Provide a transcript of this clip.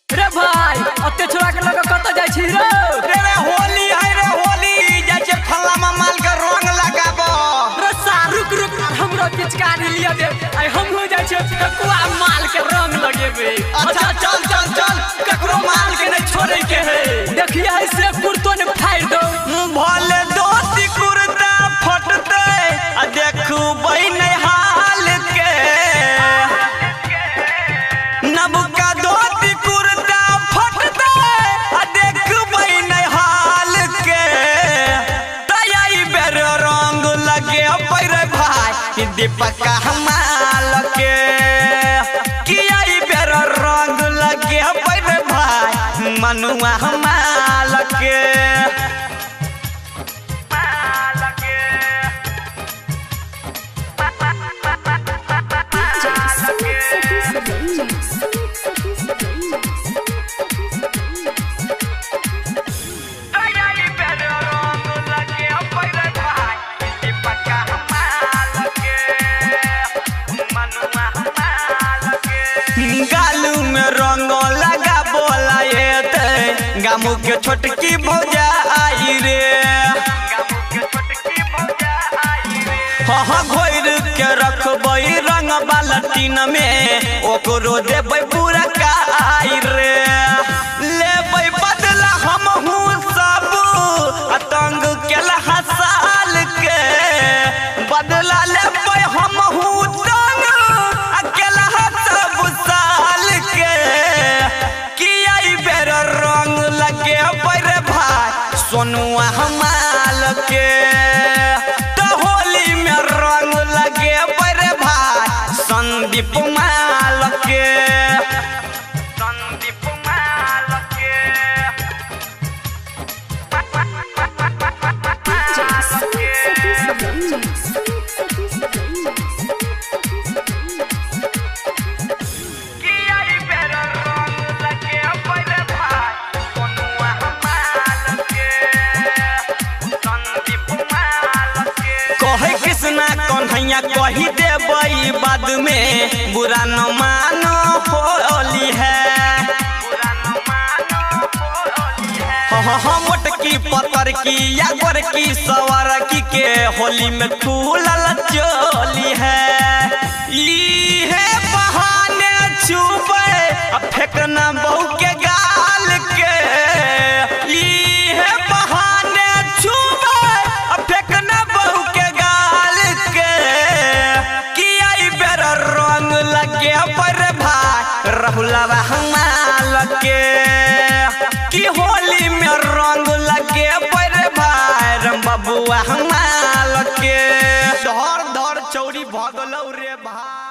रे भाई अत्ते छोरा के लगे कत जाय छी रे रे होली है रे होली जाय छे फल्ला माल के रंग लगाबो रे रुक हमरो पिचकारी लिया दे आई हम हो जाय छे ककुआ माल के रंग लगेबे। अच्छा चल ककरो माल के नहीं छोड़े के है। देखिए है से कुर्तो ने फाड़ दो भले दोस्ती कुर्ता फटते आ देखू बहिन हाल के नबका दोस्ती कुर्ता फटते आ देखू बहिन हाल के तई बेर रंग लगे पैरे भाई दीपक हमाल के किया बेर रंग लगे पैरे भाई मनुआ हमाल के गालू में रंग लगा बोला ये गामू के छोटकी भौजा आई रे हाँ घोर के रखबई रंग बाल्टीन में ओकरो देबै पूरा का आई रे लेबै बदला हम हूँ सब अतंग केला हसाल के बदला लेबै हम हूँ तंग अकेला सब साल के किया बेर रंग लगे पैरे भाई सोनुआ हमाल के तो होली में रंग लगे पैरे भाई संदीप माल के कृष्णा कन्हैया कही देबई बाद में बुरा न मानो होली है मोटकी पतर की या गोरकी सवारकी के होली में फूलल चोली है ये बहाने छुपे फेंकना बहू के गाल के ये बहाने छुपे फेंकना बहू के गाल के किया बेर रंग लगे पर भाई रहुलवा हमाल के कि होली में रंग लगे पर भाई रम बबुआ हमाल के धर चौड़ी भगलौ रे भाई।